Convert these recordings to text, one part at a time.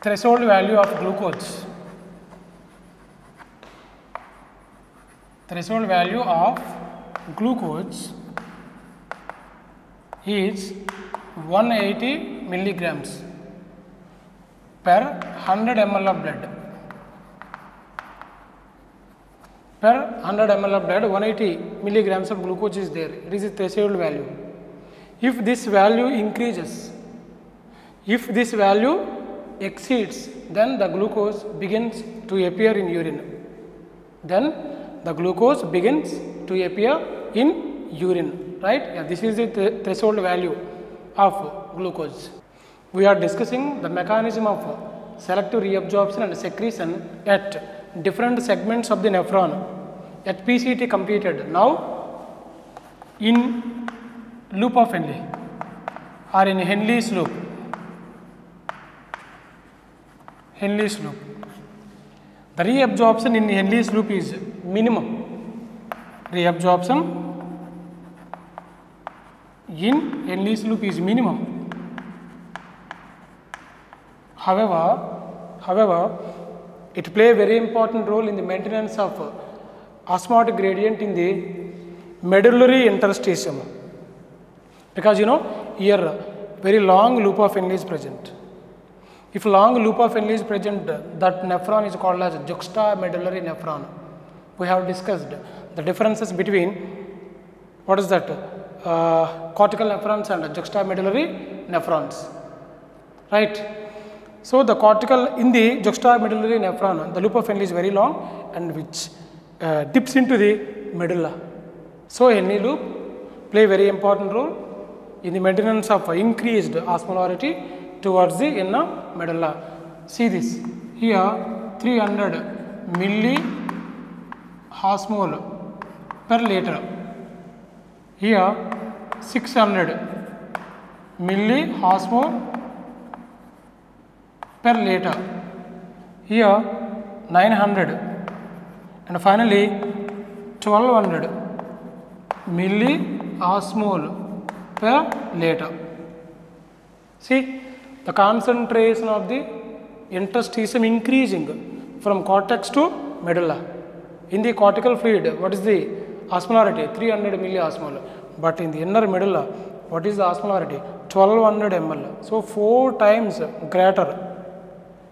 Threshold value of glucose. Threshold value of glucose is 180 milligrams per 100 ml of blood. Per 100 ml of blood, 180 milligrams of glucose is there. It is a threshold value. If this value increases, if this value exceeds, then the glucose begins to appear in urine. Then the glucose begins to appear in urine, right? Yeah, this is the threshold value of glucose. We are discussing the mechanism of selective reabsorption and secretion at different segments of the nephron at PCT completed. Now in loop of Henle or in Henle's loop. Henle's loop. The reabsorption in Henle's loop is minimum. Reabsorption in Henle's loop is minimum. However, it plays a very important role in the maintenance of osmotic gradient in the medullary interstitium, because here very long loop of Henle is present. If long loop of Henle is present, that nephron is called as juxtamedullary nephron. We have discussed the differences between what is that cortical nephrons and juxtamedullary nephrons, right? So the cortical in the juxtamedullary nephron, the loop of Henle is very long and which dips into the medulla. So Henle loop play very important role in the maintenance of increased osmolarity towards the inner medulla. See this here, 300 milli osmol per liter. Here 600 milli osmol per liter. Here 900 and finally 1200 milli osmol per liter. See, the concentration of the interstitium increasing from cortex to medulla. In the cortical fluid, what is the osmolarity? 300 milliosmol. But in the inner medulla, what is the osmolarity? 1200 ml. So 4 times greater.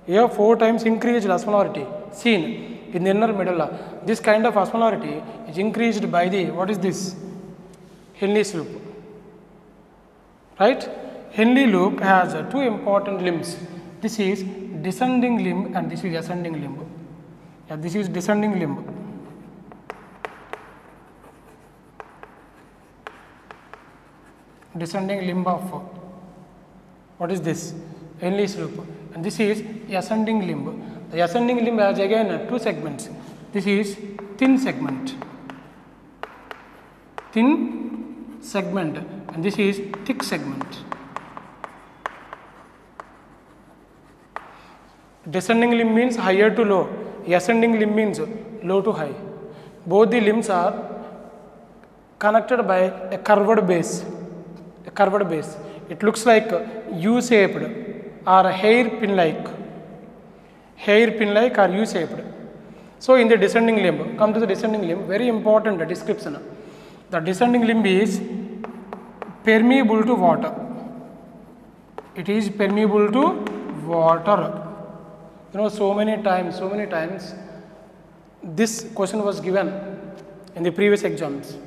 Here 4 times increased osmolarity seen in the inner medulla. This kind of osmolarity is increased by the, what is this? Henle's loop, right? Henle loop has 2 important limbs. This is descending limb and this is ascending limb. Yeah, this is descending limb. Descending limb of what is this? Henle's loop. And this is ascending limb. The ascending limb has again 2 segments. This is thin segment. Thin segment and this is thick segment. Descending limb means higher to low, ascending limb means low to high. Both the limbs are connected by a curved base. A curved base. It looks like U-shaped or hairpin-like. Hairpin-like or U-shaped. So in the descending limb, come to the descending limb, very important description. The descending limb is permeable to water. It is permeable to water. So many times this question was given in the previous exams.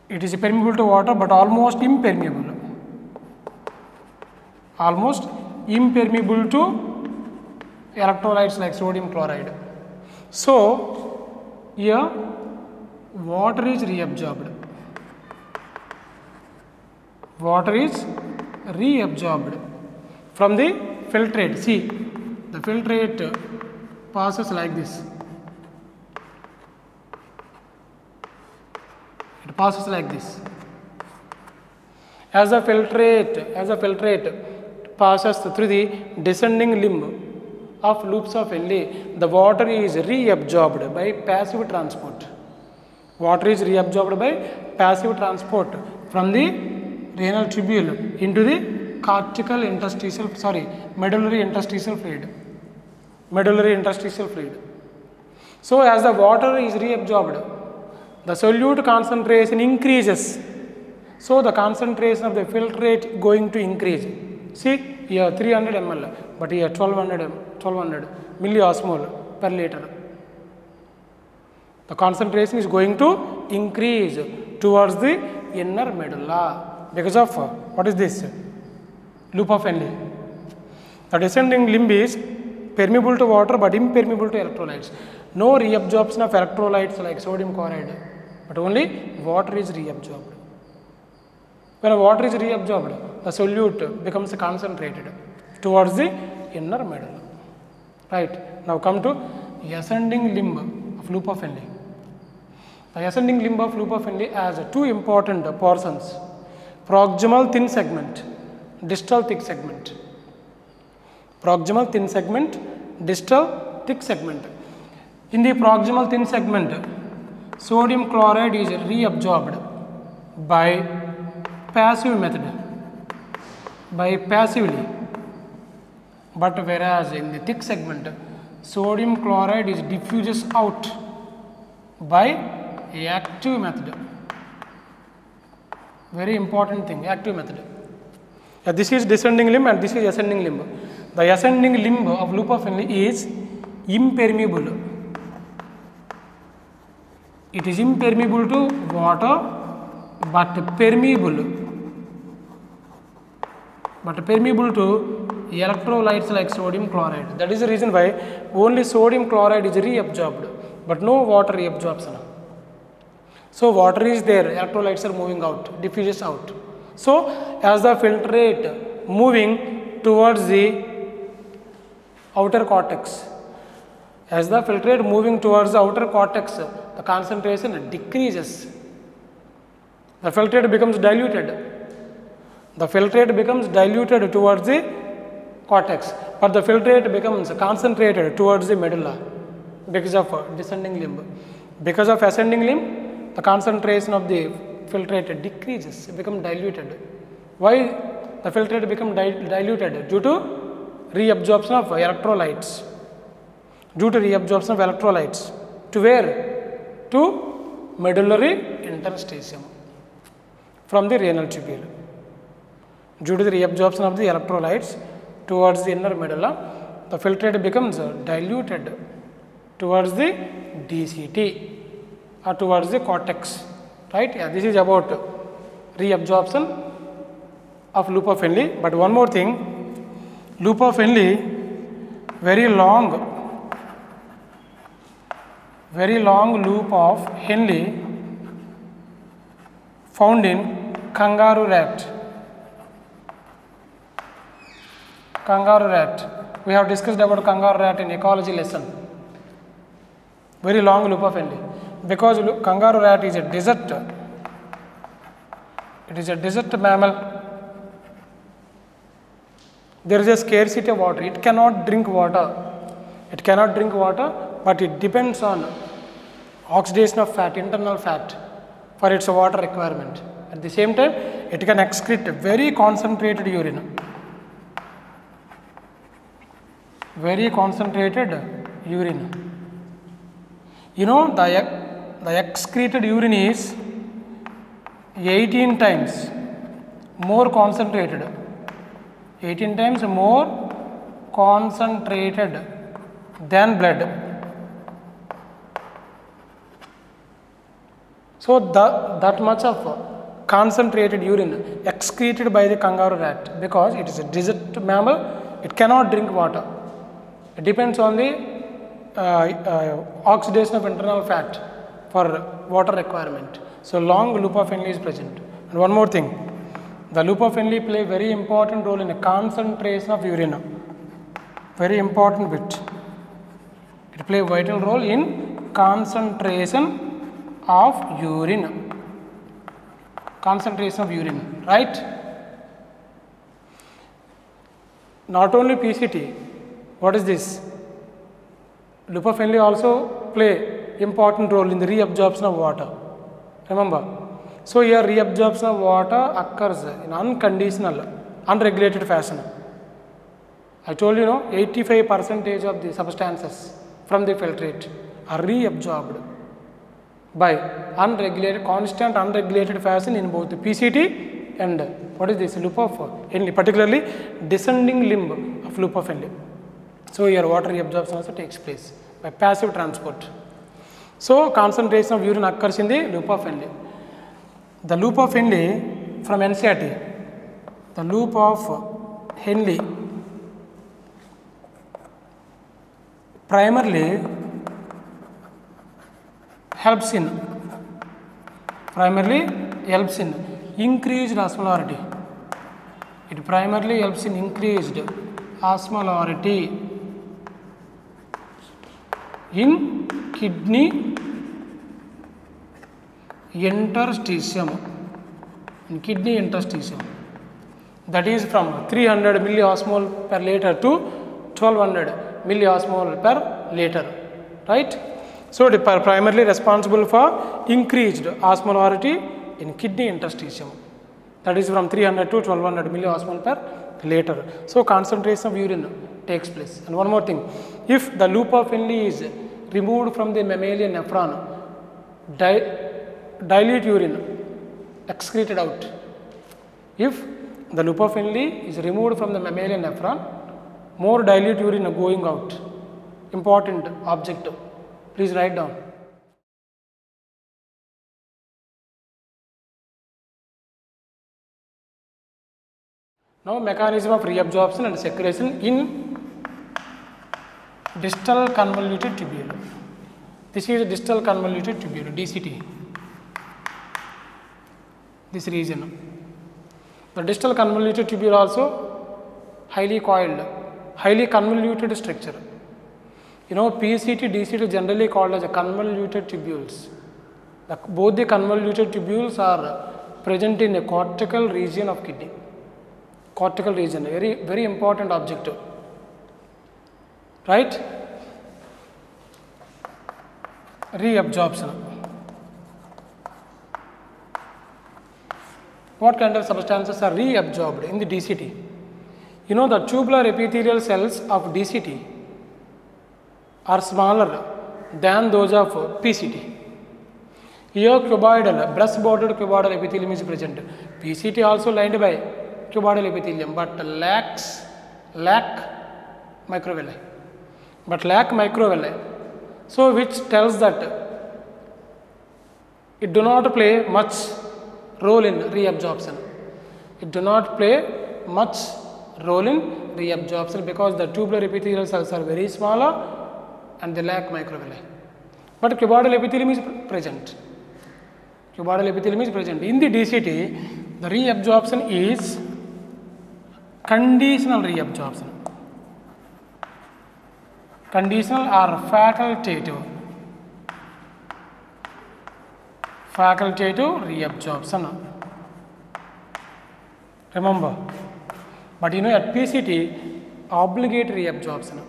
It is permeable to water but almost impermeable. Almost impermeable to electrolytes like sodium chloride. So here water is reabsorbed. Water is reabsorbed from the filtrate. See, the filtrate passes like this. It passes like this. As a filtrate passes through the descending limb of loops of Henle, the water is reabsorbed by passive transport. Water is reabsorbed by passive transport from the renal tubule into the medullary interstitial fluid. Medullary interstitial fluid. So as the water is reabsorbed, the solute concentration increases. So the concentration of the filtrate going to increase. See here 300 ml, but here 1200 milliosmol per liter. The concentration is going to increase towards the inner medulla because of what is this? Loop of Henle. The descending limb is permeable to water but impermeable to electrolytes. No reabsorption of electrolytes like sodium chloride, but only water is reabsorbed. When water is reabsorbed, the solute becomes concentrated towards the inner medulla. Right. Now come to ascending limb of loop of Henle. The ascending limb of loop of Henle has two important portions: proximal thin segment, distal thick segment. Proximal thin segment, distal thick segment. In the proximal thin segment, sodium chloride is reabsorbed by passive method, passively. But whereas in the thick segment, sodium chloride is diffuses out by active method. Very important thing, active method. This is descending limb and this is ascending limb. The ascending limb of loop of Henle is impermeable. It is impermeable to water but permeable to electrolytes like sodium chloride. That is the reason why only sodium chloride is reabsorbed but no water reabsorption. So water is there, electrolytes are moving out, diffuses out. So as the filtrate moving towards the outer cortex, the concentration decreases. The filtrate becomes diluted towards the cortex, but the filtrate becomes concentrated towards the medulla because of descending limb. Because of ascending limb, the concentration of the filtrate decreases, becomes diluted. Why the filtrate become diluted? Due to reabsorption of electrolytes. To where? To medullary interstitium from the renal tubule. Due to the reabsorption of the electrolytes towards the inner medulla, the filtrate becomes diluted towards the DCT or towards the cortex. Right? Yeah, this is about reabsorption of loop of Henle. But one more thing, loop of Henle, very long loop of Henle found in kangaroo rat. We have discussed about kangaroo rat in ecology lesson. Very long loop of Henle. Because kangaroo rat is a desert. It is a desert mammal. There is a scarcity of water. It cannot drink water. But it depends on oxidation of fat, internal fat, for its water requirement. At the same time, it can excrete very concentrated urine. You know, the excreted urine is 18 times more concentrated. 18 times more concentrated than blood. So that much of concentrated urine excreted by the kangaroo rat, because it is a desert mammal, it cannot drink water. It depends on the oxidation of internal fat for water requirement. So long loop of Henle is present. And one more thing, the loop of Henle play very important role in the concentration of urine. Very important bit. It play a vital role in concentration of urine. Right? Not only PCT. What is this? Loop of Henle also play important role in the reabsorption of water. Remember. So here reabsorption of water occurs in unconditional, unregulated fashion. I told you, 85% of the substances from the filtrate are reabsorbed by unregulated, constant unregulated fashion in both the PCT and what is this, loop of Henle, particularly descending limb of loop of Henle. So here water reabsorption also takes place by passive transport. So concentration of urine occurs in the loop of Henle. The loop of Henle from NCERT, the loop of Henle primarily helps in increased osmolarity. It primarily helps in increased osmolarity in kidney interstitium. That is from 300 milliosmol per liter to 1200 milliosmol per liter, right? So it is primarily responsible for increased osmolarity in kidney interstitium. That is from 300 to 1200 milliosmol per liter. So concentration of urine takes place. And one more thing, if the loop of Henle is removed from the mammalian nephron, dilute urine excreted out. If the loop of Henle is removed from the mammalian nephron, more dilute urine going out. Important objective. Please write down. Now mechanism of reabsorption and secretion in distal convoluted tubule. This is a distal convoluted tubule, DCT. This region. The distal convoluted tubule also highly coiled, highly convoluted structure. PCT, DCT generally called as a convoluted tubules. Both the convoluted tubules are present in a cortical region of kidney. Cortical region, very, very important objective. Right? Reabsorption. What kind of substances are reabsorbed in the DCT? The tubular epithelial cells of DCT are smaller than those of PCT. Here cuboidal, breast-bordered cuboidal epithelium is present. PCT also lined by cuboidal epithelium but lack microvilli. So which tells that it do not play much role in reabsorption. It do not play much role in reabsorption because the tubular epithelial cells are very smaller and they lack microvilli. But cuboidal epithelium is present. In the DCT, the reabsorption is conditional reabsorption. Conditional or facultative. Facultative reabsorption. Remember. But at PCT, obligatory reabsorption.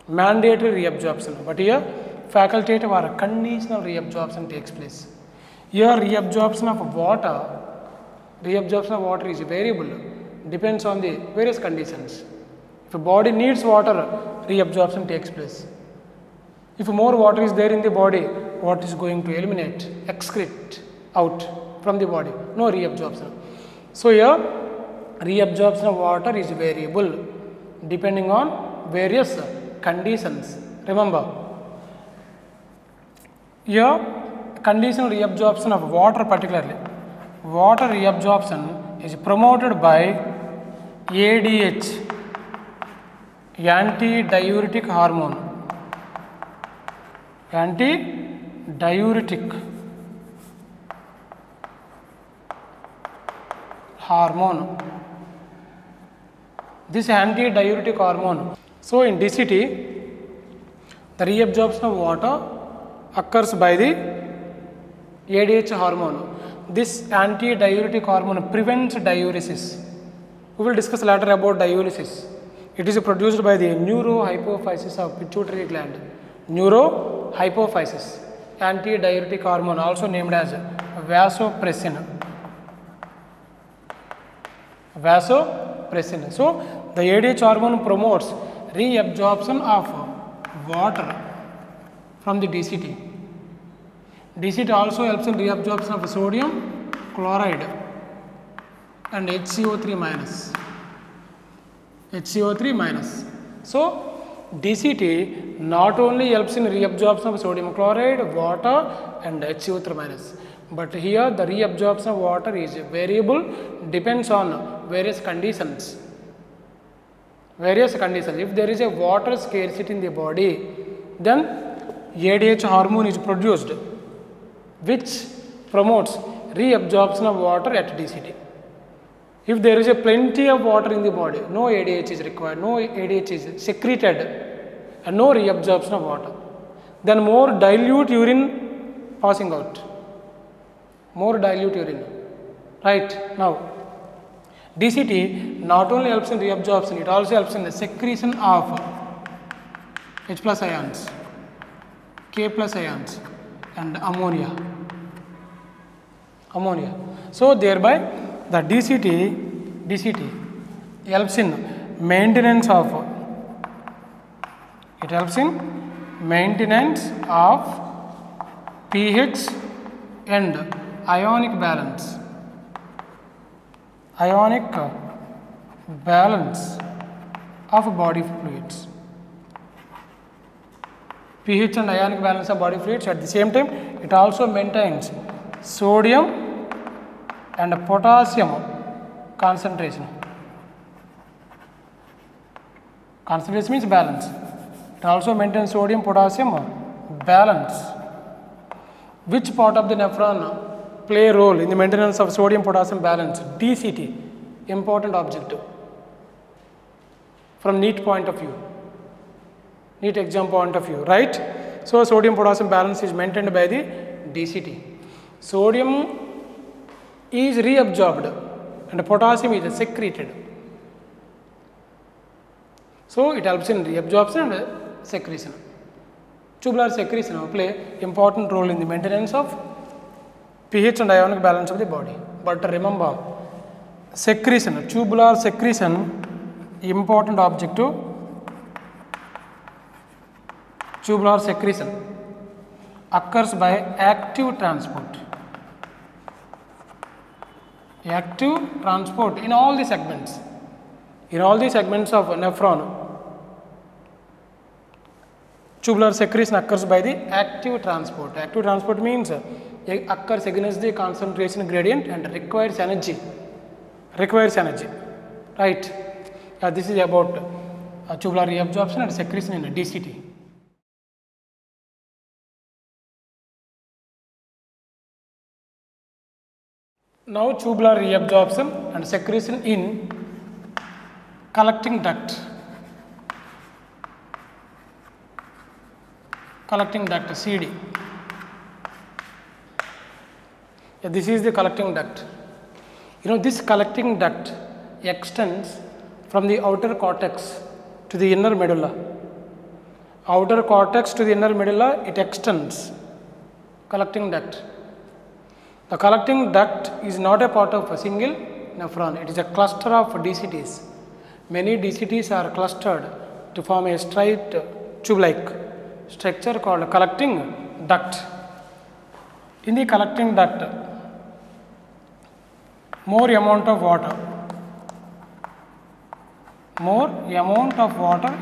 Mandatory reabsorption, but here facultative or conditional reabsorption takes place. Here reabsorption of water is variable, depends on the various conditions. If a body needs water, reabsorption takes place. If more water is there in the body, what is going to eliminate, excrete out from the body? No reabsorption. So here reabsorption of water is variable depending on various conditions. Remember, here conditional reabsorption of water, particularly water reabsorption, is promoted by ADH, anti-diuretic hormone. Anti-diuretic hormone. This anti-diuretic hormone. So in DCT, the reabsorption of water occurs by the ADH hormone. This anti-diuretic hormone prevents diuresis. We will discuss later about diuresis. It is produced by the neurohypophysis of pituitary gland. Neurohypophysis. antidiuretic hormone, also named as vasopressin. Vasopressin. So the ADH hormone promotes reabsorption of water from the DCT. DCT also helps in reabsorption of sodium chloride and HCO3 minus. HCO3 minus. So DCT not only helps in reabsorption of sodium chloride, water and HCO3 minus, but here the reabsorption of water is variable, depends on various conditions. If there is a water scarcity in the body, then ADH hormone is produced, which promotes reabsorption of water at DCT. If there is a plenty of water in the body, no ADH is required, no ADH is secreted and no reabsorption of water, then more dilute urine passing out. More dilute urine. Right. Now, DCT not only helps in reabsorption, it also helps in the secretion of H plus ions, K plus ions and ammonia. So thereby the DCT helps in maintenance of, pH and ionic balance of body fluids. pH and ionic balance of body fluids. At the same time, it also maintains sodium and potassium concentration. Concentration means balance. It also maintains sodium potassium balance. Which part of the nephron play a role in the maintenance of sodium potassium balance? DCT, important objective from NEET point of view, NEET exam point of view, right? So sodium potassium balance is maintained by the DCT. Sodium is reabsorbed and potassium is secreted. So it helps in reabsorption and secretion. Tubular secretion play important role in the maintenance of pH and ionic balance of the body. But remember, secretion, tubular secretion, important objective. Tubular secretion occurs by active transport. Active transport in all the segments. In all the segments of nephron, tubular secretion occurs by the active transport. Active transport means it occurs against the concentration gradient and requires energy. Right. This is about tubular reabsorption and secretion in DCT. Now tubular reabsorption and secretion in collecting duct. CD. This is the collecting duct. This collecting duct extends from the outer cortex to the inner medulla. Outer cortex to the inner medulla, it extends. Collecting duct. The collecting duct is not a part of a single nephron. It is a cluster of DCTs. Many DCTs are clustered to form a straight tube-like structure called collecting duct. In the collecting duct, more amount of water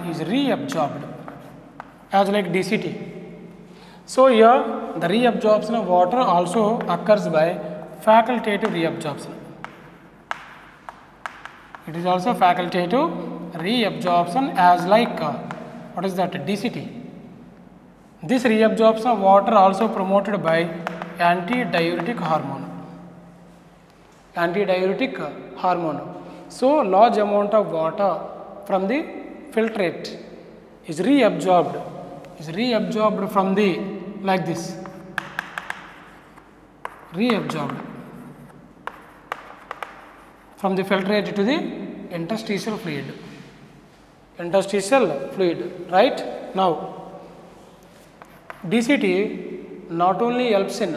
is reabsorbed as like DCT. So here the reabsorption of water also occurs by facultative reabsorption. It is also facultative reabsorption as like what is that? DCT. This reabsorption of water also promoted by antidiuretic hormone. So large amount of water from the filtrate is reabsorbed from the like this, reabsorbed from the filtrate to the interstitial fluid. Right. Now DCT not only helps in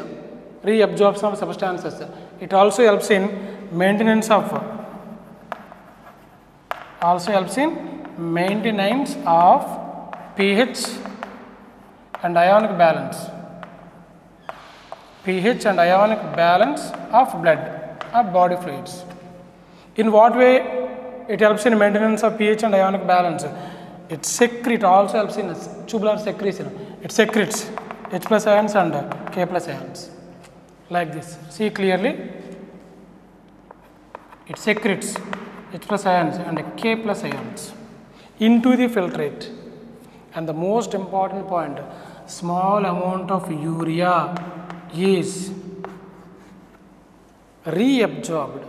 reabsorption of substances, it also helps in maintenance of pH and ionic balance. pH and ionic balance of blood, of body fluids. In what way it helps in maintenance of pH and ionic balance? It also helps in tubular secretion. It secretes H plus ions and K plus ions like this. See clearly, it secretes H plus ions and K plus ions into the filtrate. And the most important point, small amount of urea is reabsorbed.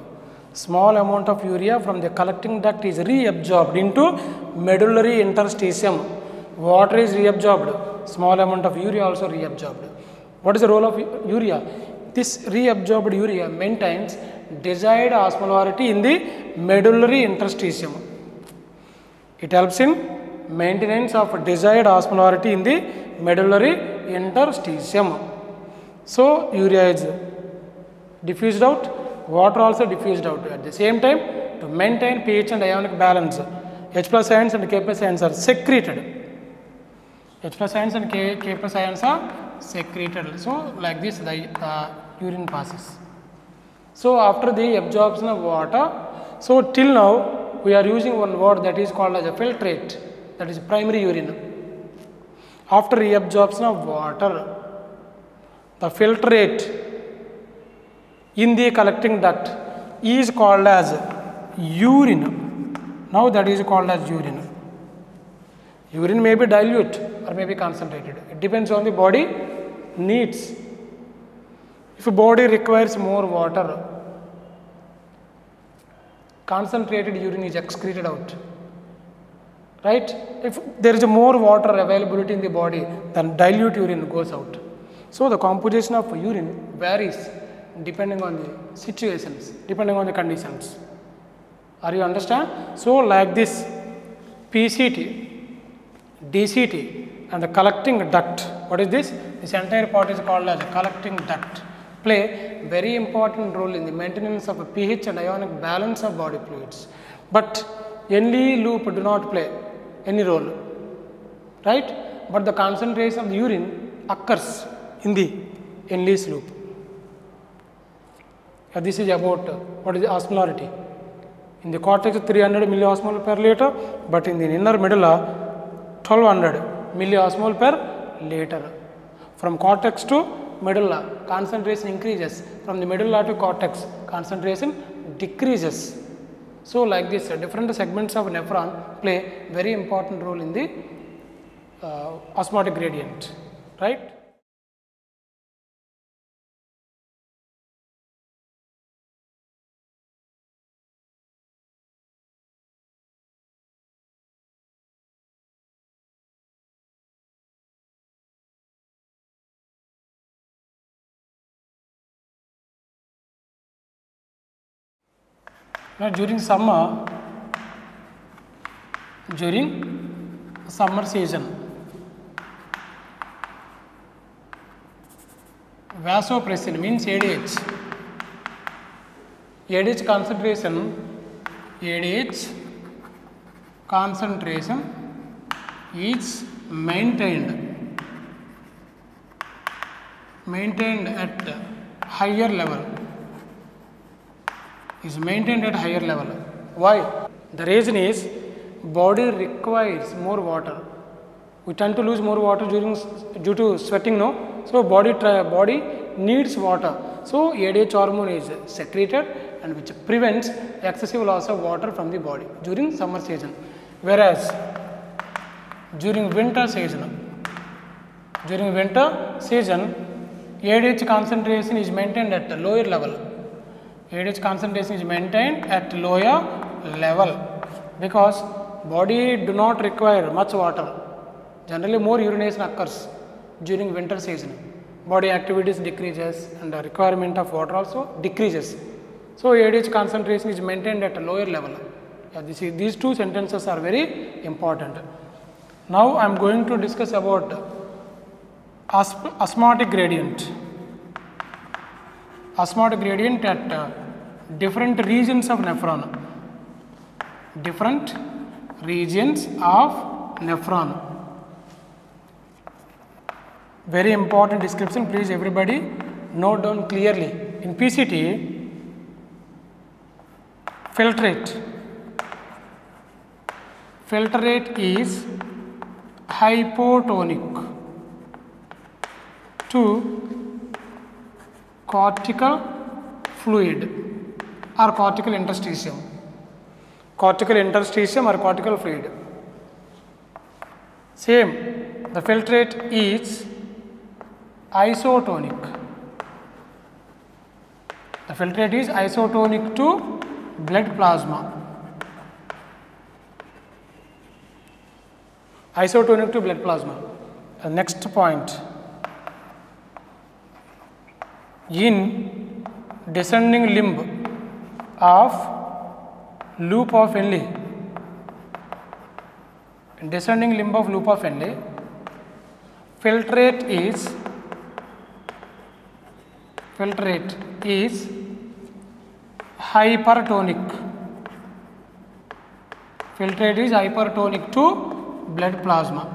Small amount of urea from the collecting duct is reabsorbed into medullary interstitium. Water is reabsorbed, small amount of urea also reabsorbed. What is the role of urea? This reabsorbed urea maintains desired osmolarity in the medullary interstitium. It helps in maintenance of desired osmolarity in the medullary interstitium. So urea is diffused out, water also diffused out. At the same time, to maintain pH and ionic balance, H plus ions and K plus ions are secreted. H plus ions and K plus ions are secreted. So like this the urine passes. So after the absorption of water, so till now we are using one word that is called as a filtrate, that is primary urine. After reabsorption of water, the filtrate in the collecting duct is called as urine. Now that is called as urine. Urine may be dilute or may be concentrated. It depends on the body needs. If a body requires more water, concentrated urine is excreted out. Right? If there is more water availability in the body, then dilute urine goes out. So the composition of urine varies depending on the situations, depending on the conditions. Are you understand? So like this, PCT, DCT and the collecting duct. What is this? This entire part is called as a collecting duct. Play very important role in the maintenance of a pH and ionic balance of body fluids. But Henle loop do not play any role, right? But the concentration of the urine occurs in the Henle's loop. This is about what is the osmolarity. In the cortex 300 milliosmol per liter, but in the inner medulla 1200 milliosmol per liter. From cortex to medulla, concentration increases. From the medulla to cortex, concentration decreases. So like this, different segments of nephron play very important role in the osmotic gradient, right? Now during summer season, vasopressin means ADH. ADH concentration is maintained at higher level. Is maintained at higher level. Why? The reason is body requires more water. We tend to lose more water due to sweating, no? So body needs water. So ADH hormone is secreted and which prevents excessive loss of water from the body during summer season. Whereas during winter season, ADH concentration is maintained at a lower level. ADH concentration is maintained at lower level because body do not require much water. Generally more urination occurs during winter season. Body activities decreases and the requirement of water also decreases. So ADH concentration is maintained at a lower level. These two sentences are very important. Now I am going to discuss about osmotic gradient. Osmotic gradient at different regions of nephron. Different regions of nephron. Very important description, please everybody note down clearly. In PCT, filtrate. Filtrate is hypotonic to cortical fluid or cortical interstitium. Cortical interstitium or cortical fluid. Same, the filtrate is isotonic. The filtrate is isotonic to blood plasma. Isotonic to blood plasma. Next point. In descending limb of loop of Henle, descending limb of loop of Henle, filtrate is hypertonic. Filtrate is hypertonic to blood plasma.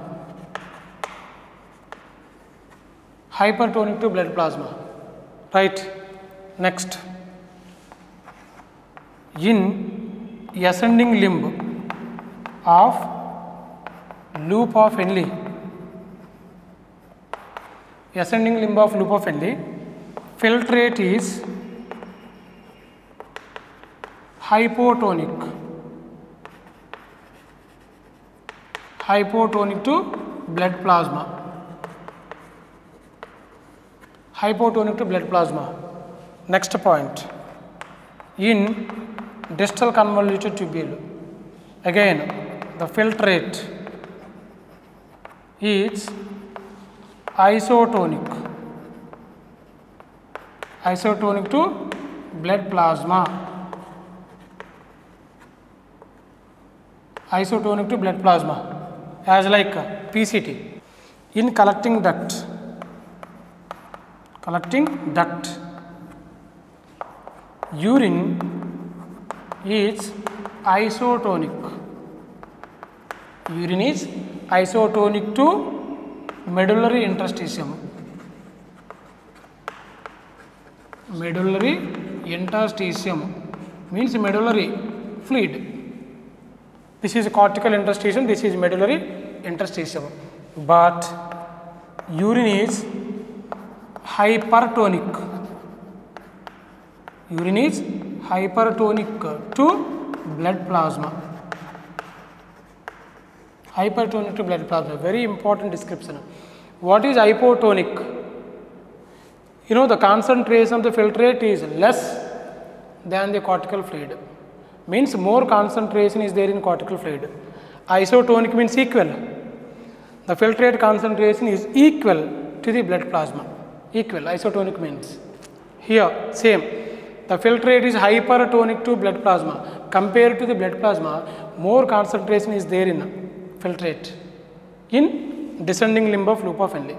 Hypertonic to blood plasma. Right. Next. In ascending limb of loop of Henle, ascending limb of loop of Henle, filtrate is hypotonic. Hypotonic to blood plasma. Hypotonic to blood plasma. Next point. In distal convoluted tubule, again the filtrate is isotonic to blood plasma. Isotonic to blood plasma, as like PCT. In collecting duct, urine is isotonic. Urine is isotonic to medullary interstitium. Medullary interstitium means medullary fluid. This is cortical interstitium, this is medullary interstitium. But urine is hypertonic. Urine is hypertonic to blood plasma. Hypertonic to blood plasma. Very important description. What is hypotonic? You know, the concentration of the filtrate is less than the cortical fluid. Means more concentration is there in cortical fluid. Isotonic means equal. The filtrate concentration is equal to the blood plasma. Equal, isotonic means. Here, same. The filtrate is hypertonic to blood plasma. Compared to the blood plasma, more concentration is there in filtrate in descending limb of loop of Henle.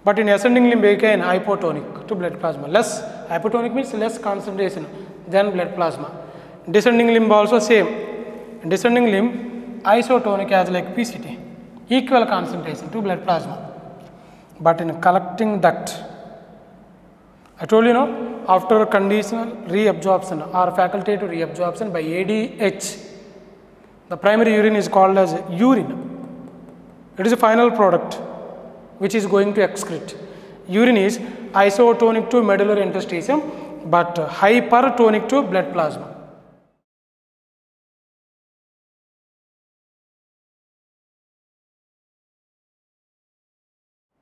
But in ascending limb, again hypotonic to blood plasma. Less, hypotonic means less concentration than blood plasma. Descending limb also same. Descending limb isotonic as like PCT. Equal concentration to blood plasma. But in collecting duct, I told you know, after conditional reabsorption or facultative reabsorption by ADH, the primary urine is called as urine. It is a final product which is going to excrete. Urine is isotonic to medullary interstitium but hypertonic to blood plasma.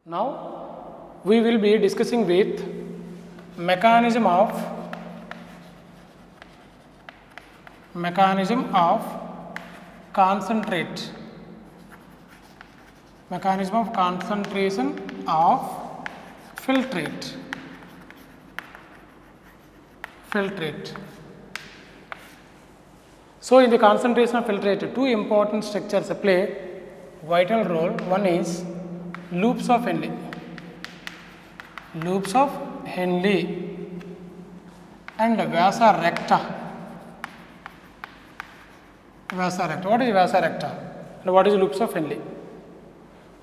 Now we will be discussing with mechanism of concentrate. Mechanism of concentration of filtrate. So in the concentration of filtrate, two important structures play vital role. One is loops of Henle. loops of Henle and Vyasa recta. Vyasa recta. What is Vyasa recta and what is loops of Henle?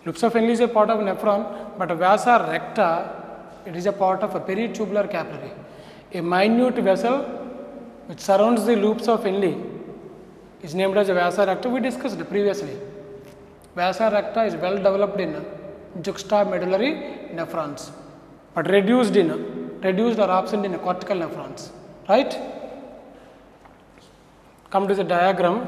Loops of Henle is a part of nephron, but Vyasa recta, it is a part of a peritubular capillary, a minute vessel which surrounds the loops of Henle is named as a Vyasa recta. We discussed previously. Vyasa recta is well developed in juxtamedullary nephrons, but reduced or absent in cortical nephrons, right? Come to the diagram.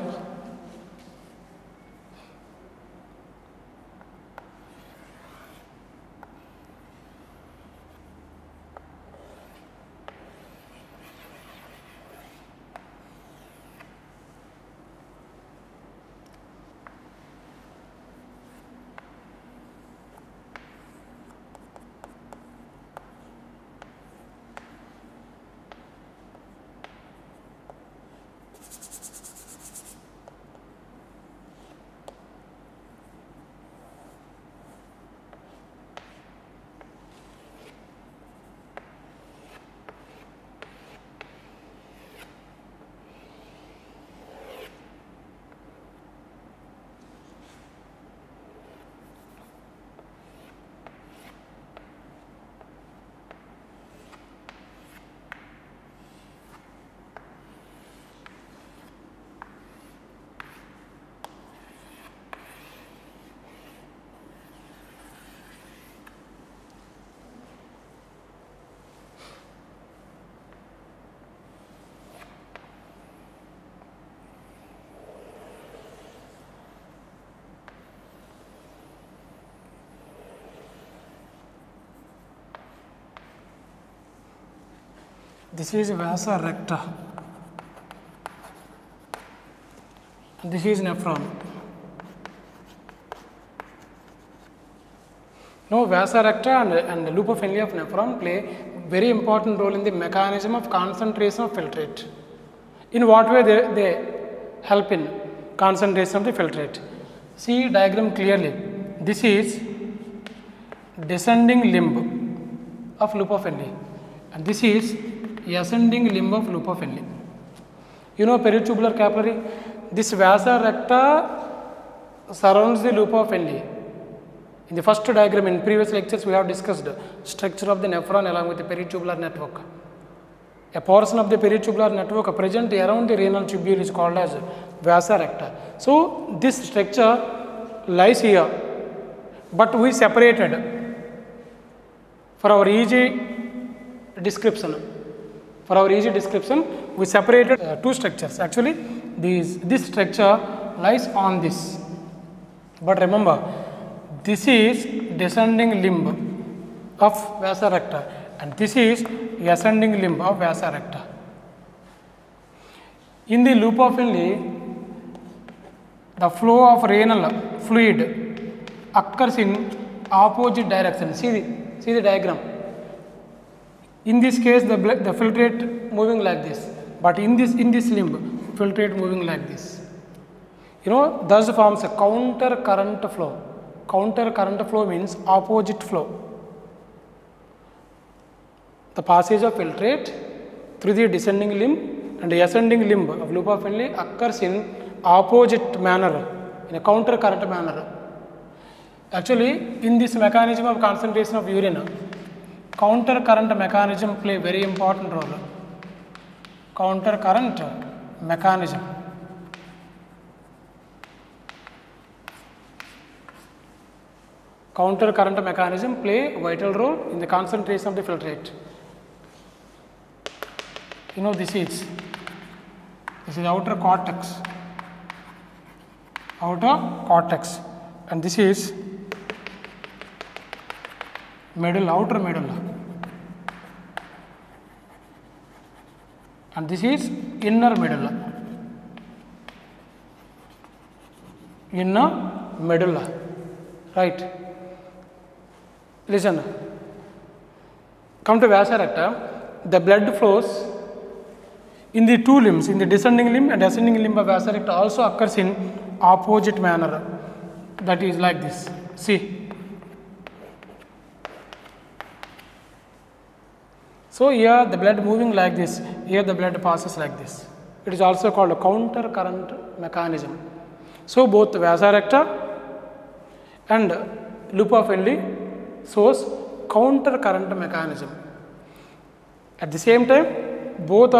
This is Vyasa recta. This is nephron. Now, Vyasa recta and the loop of Henle of nephron play very important role in the mechanism of concentration of filtrate. In what way they help in concentration of the filtrate? See diagram clearly. This is descending limb of loop of Henle and this is ascending limb of loop of Henle. You know peritubular capillary, this Vyasa recta surrounds the loop of Henle. In the first diagram in previous lectures we have discussed structure of the nephron along with the peritubular network. A portion of the peritubular network present around the renal tubule is called as Vyasa recta. So, this structure lies here, but we separated for our easy description. For our easy description, we separated two structures. Actually, this structure lies on this. But remember, this is descending limb of Vyasa recta and this is ascending limb of Vyasa recta. In the loop of Henle, the flow of renal fluid occurs in opposite direction. See the diagram. In this case, the filtrate moving like this, but in this limb, filtrate moving like this. You know, thus forms a counter current flow. Counter current flow means opposite flow. The passage of filtrate through the descending limb and the ascending limb of loop of Henle occurs in opposite manner, in a counter current manner. Actually, in this mechanism of concentration of urine, counter current mechanism play very important role. Counter current mechanism. Counter current mechanism play a vital role in the concentration of the filtrate. You know, this is outer cortex, and this is medulla, outer medulla, and this is inner medulla, right? Listen, come to Vyasa recta, the blood flows in the two limbs, in the descending limb and ascending limb of Vyasa recta also occurs in opposite manner, that is like this. See, So here the blood moving like this, here the blood passes like this. It is also called a counter current mechanism. So both vasa recta and loop of Henle shows counter current mechanism. At the same time, both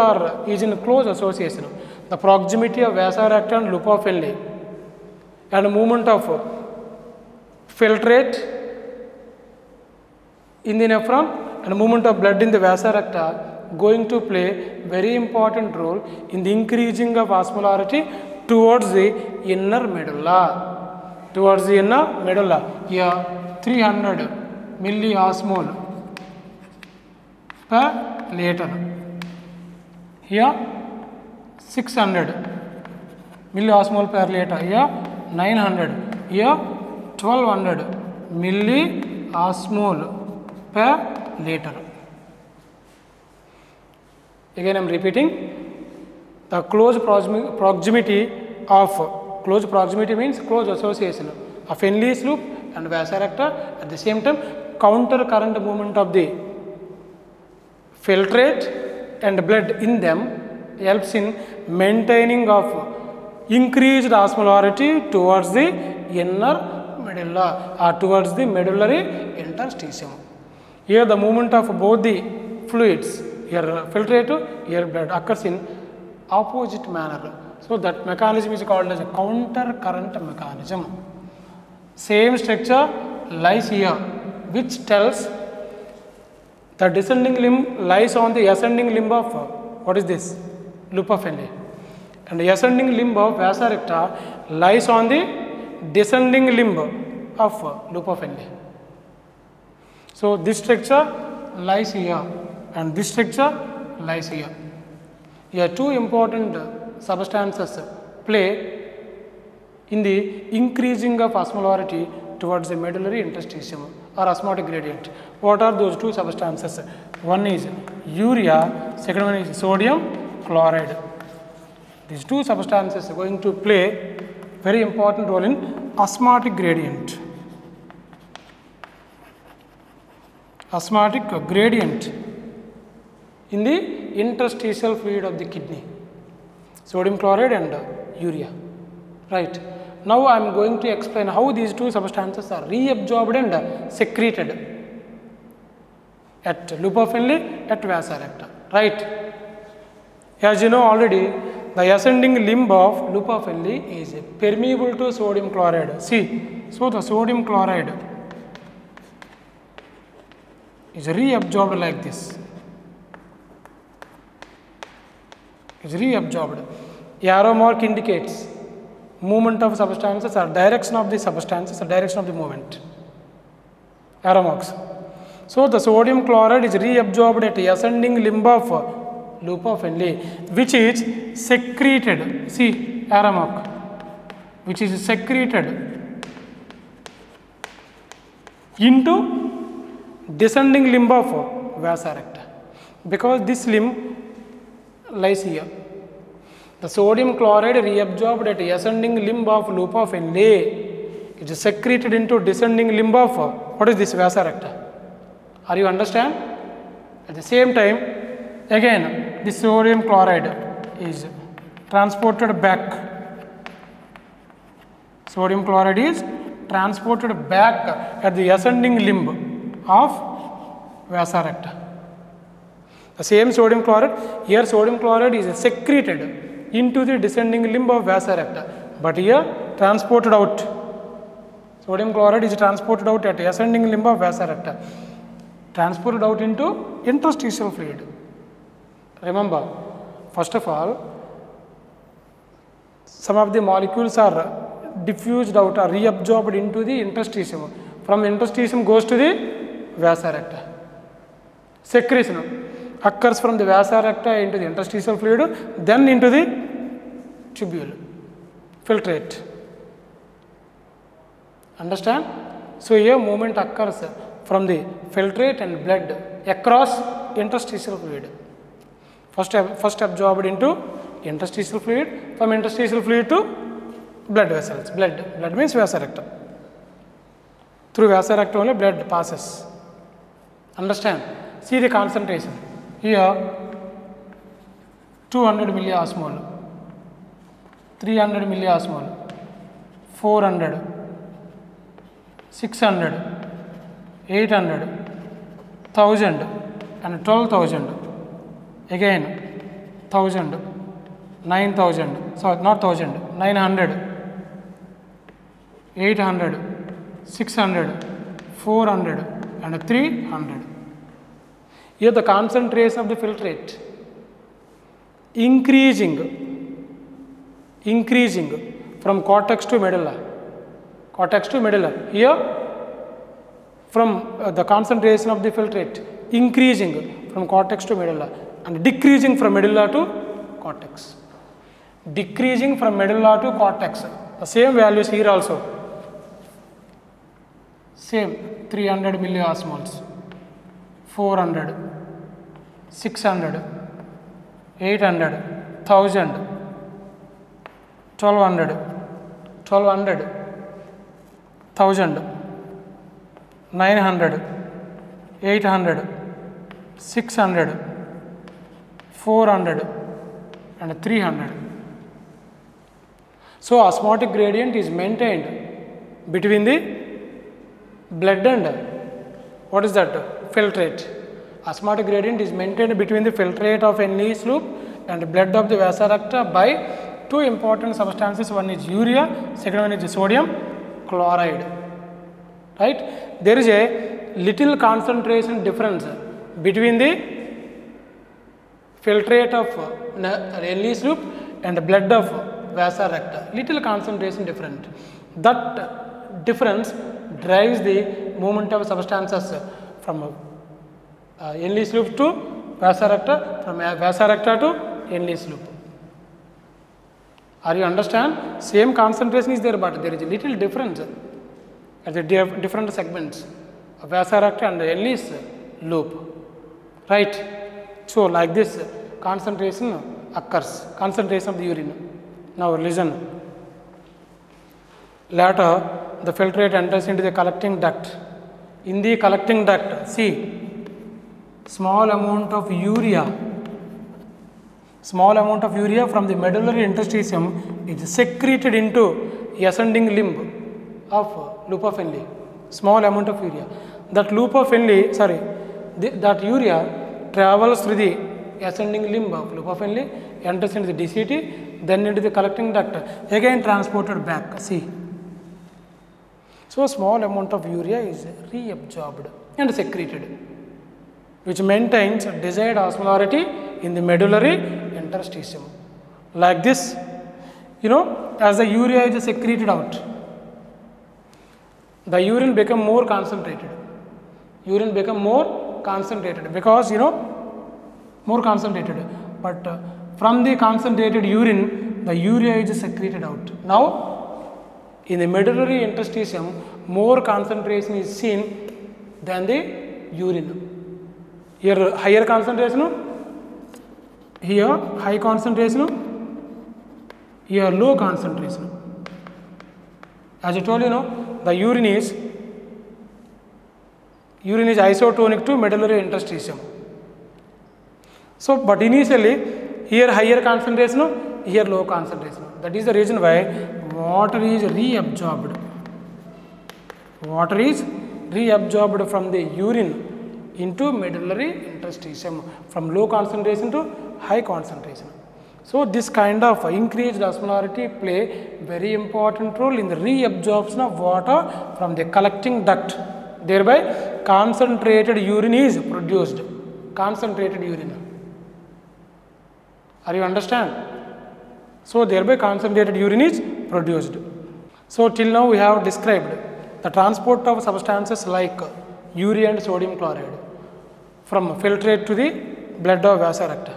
is in close association. The proximity of vasa recta and loop of Henle and movement of filtrate in the nephron and movement of blood in the vasa recta going to play very important role in the increasing of osmolarity towards the inner medulla. Towards the inner medulla. Here 300 milliosmol per liter. Here 600 milliosmol per liter. Here 900. Here 1200 milliosmol per liter. Again I am repeating, the close proximity of, close proximity means close association of Henle's loop and vasa recta, at the same time counter current movement of the filtrate and blood in them helps in maintaining of increased osmolarity towards the inner medulla or towards the medullary interstitium. Here the movement of both the fluids, here filtrate, here blood, occurs in opposite manner. So that mechanism is called as a counter current mechanism. Same structure lies here, which tells the descending limb lies on the ascending limb of what is this? Loop of Henle. And the ascending limb of vasa recta lies on the descending limb of loop of Henle. So this structure lies here and this structure lies here. Here two important substances play in the increasing of osmolarity towards the medullary interstitium or osmotic gradient. What are those two substances? One is urea, second one is sodium chloride. These two substances are going to play very important role in osmotic gradient. Osmotic gradient in the interstitial fluid of the kidney, sodium chloride and urea, right. Now I am going to explain how these two substances are reabsorbed and secreted at loop of Henle, at vasa recta, right. As you know already, the ascending limb of loop of Henle is permeable to sodium chloride. See, so the sodium chloride is reabsorbed like this. Is reabsorbed. Arrow mark indicates movement of substances or direction of the substances or direction of the movement. Arrow marks. So the sodium chloride is reabsorbed at ascending limb of loop of Henle, which is secreted. See, arrow mark, which is secreted into descending limb of vasa recta, because this limb lies here. The sodium chloride reabsorbed at ascending limb of loop of Henle, it is secreted into descending limb of what is this? Vasa recta. Are you understand? At the same time, again the sodium chloride is transported back. Sodium chloride is transported back at the ascending limb of vasa recta. The same sodium chloride, here sodium chloride is secreted into the descending limb of vasa recta, but here transported out. Sodium chloride is transported out at ascending limb of vasa recta, transported out into interstitial fluid. Remember, first of all, some of the molecules are diffused out or reabsorbed into the interstitium. From interstitium goes to the vasa recta. Secretion occurs from the vasa recta into the interstitial fluid, then into the tubule, filtrate. Understand? So here movement occurs from the filtrate and blood across interstitial fluid. First absorbed into interstitial fluid, from interstitial fluid to blood vessels. Blood means vasa recta. Through vasa recta only blood passes. Understand? See the concentration. Here 200 milliosmol, 300 milliosmol, 400, 600, 800, 1000 and 12,000. Again 1000, 9,000, sorry not 1000, 900, 800, 600, 400 and 300. Here the concentration of the filtrate increasing from cortex to medulla. Here from the concentration of the filtrate increasing from cortex to medulla and decreasing from medulla to cortex. Decreasing from medulla to cortex. The same values here also. Same 300 milliosmoles, 400, 600, 800, 1000, 1200, 1000, 900, 800, 600, 400 and 300. So osmotic gradient is maintained between the blood and what is that? Filtrate. Osmotic gradient is maintained between the filtrate of Henle's loop and blood of the vasa recta by two important substances. One is urea, second one is sodium chloride. Right? There is a little concentration difference between the filtrate of Henle's loop and blood of vasa recta. Little concentration different. That difference drives the movement of substances from Henle's loop to vasa recta, from vasa recta to Henle's loop. Are you understand? Same concentration is there, but there is a little difference at the different segments of vasa recta and Henle's loop. Right? So like this concentration occurs, concentration of the urine. Now listen. Later the filtrate enters into the collecting duct. In the collecting duct, see, small amount of urea from the medullary interstitium is secreted into ascending limb of loop of Henle. Small amount of urea. That loop of Henle, that urea travels through the ascending limb of loop of Henle, enters into the DCT, then into the collecting duct, again transported back. See. So small amount of urea is reabsorbed and secreted, which maintains desired osmolarity in the medullary interstitium. Like this, as the urea is secreted out, the urine become more concentrated. Because more concentrated. But from the concentrated urine, the urea is secreted out. Now, in the medullary interstitium, more concentration is seen than the urine. Here higher concentration, here high concentration, here low concentration. As I told you, the urine is isotonic to medullary interstitium. So, but initially here higher concentration, here low concentration. That is the reason why water is reabsorbed. Water is reabsorbed from the urine into medullary interstitium from low concentration to high concentration. So this kind of increased osmolarity play very important role in the reabsorption of water from the collecting duct. Thereby concentrated urine is produced. Concentrated urine. Are you understand? So thereby concentrated urine is produced. So till now we have described the transport of substances like urea and sodium chloride from filtrate to the blood of vasa recta.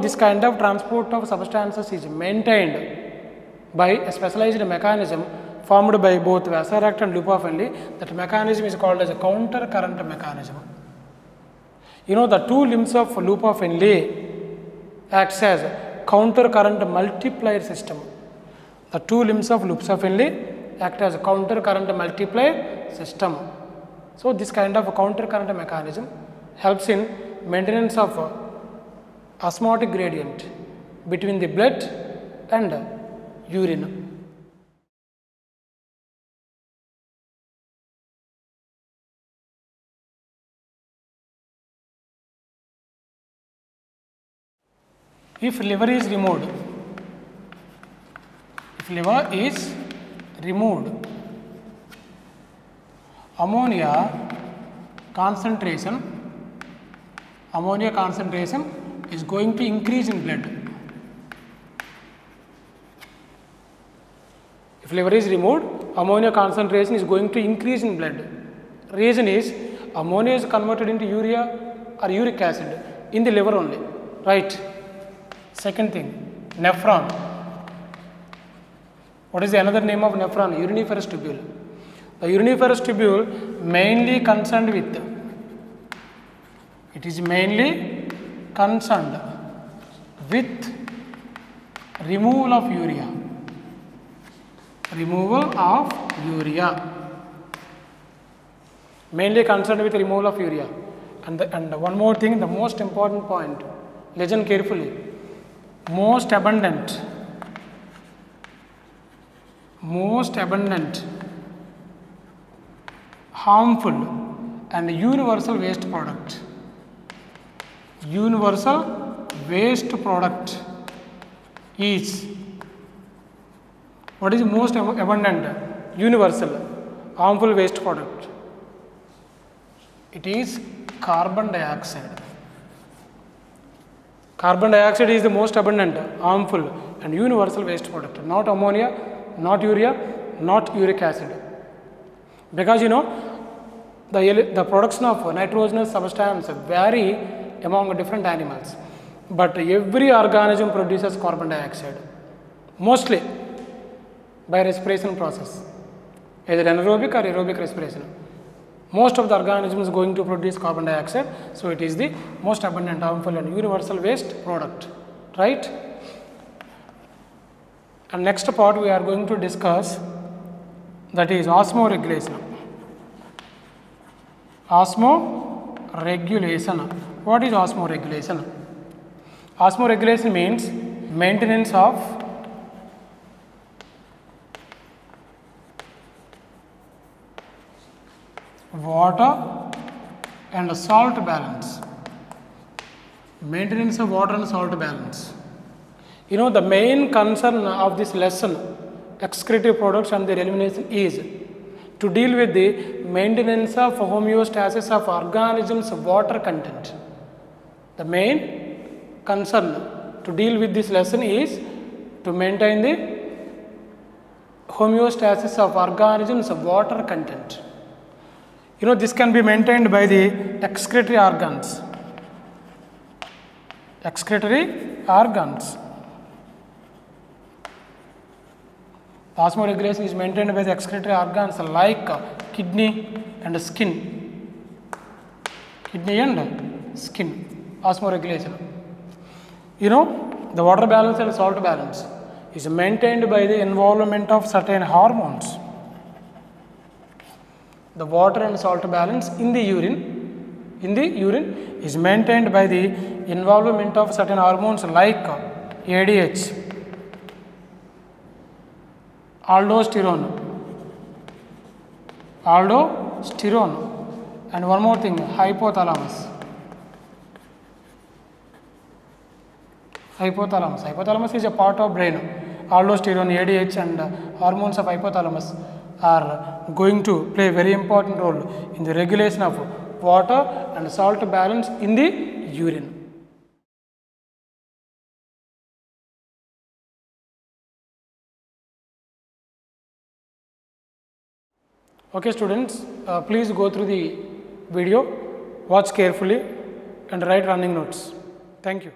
This kind of transport of substances is maintained by a specialized mechanism formed by both vasa recta and loop of Henle. That mechanism is called as a counter current mechanism. The two limbs of loop of Henle acts as counter current multiplier system. The two limbs of loops of Henle act as a counter current multiplier system. So this kind of a counter current mechanism helps in maintenance of osmotic gradient between the blood and urine. If liver is removed, ammonia concentration is going to increase in blood. If liver is removed, ammonia concentration is going to increase in blood. Reason is ammonia is converted into urea or uric acid in the liver only, right? Second thing, nephron. What is the another name of nephron? Uriniferous tubule. The uriniferous tubule mainly concerned with removal of urea. Mainly concerned with removal of urea. And one more thing, the most important point, listen carefully. Most abundant, harmful and universal waste product. Is what is most abundant, universal, harmful waste product? It is carbon dioxide. Carbon dioxide is the most abundant, harmful and universal waste product, not ammonia, not urea, not uric acid. Because the production of nitrogenous substance vary among different animals, but every organism produces carbon dioxide, mostly by respiration process, either anaerobic or aerobic respiration. Most of the organisms going to produce carbon dioxide, so it is the most abundant, harmful and universal waste product, right? And next part we are going to discuss, that is osmoregulation. What is osmoregulation? Osmoregulation means maintenance of water and salt balance. Maintenance of water and salt balance. The main concern of this lesson, excretive products and their elimination, is to deal with the maintenance of homeostasis of organisms' water content. The main concern to deal with this lesson is to maintain the homeostasis of organisms' water content. This can be maintained by the excretory organs. Osmoregulation is maintained by the excretory organs like kidney and skin. Osmoregulation. The water balance and salt balance is maintained by the involvement of certain hormones. The water and salt balance in the urine is maintained by the involvement of certain hormones like ADH, aldosterone, and one more thing, hypothalamus. Hypothalamus is a part of brain. Aldosterone, ADH and hormones of hypothalamus are going to play a very important role in the regulation of water and salt balance in the urine. Okay students, please go through the video, watch carefully and write running notes. Thank you.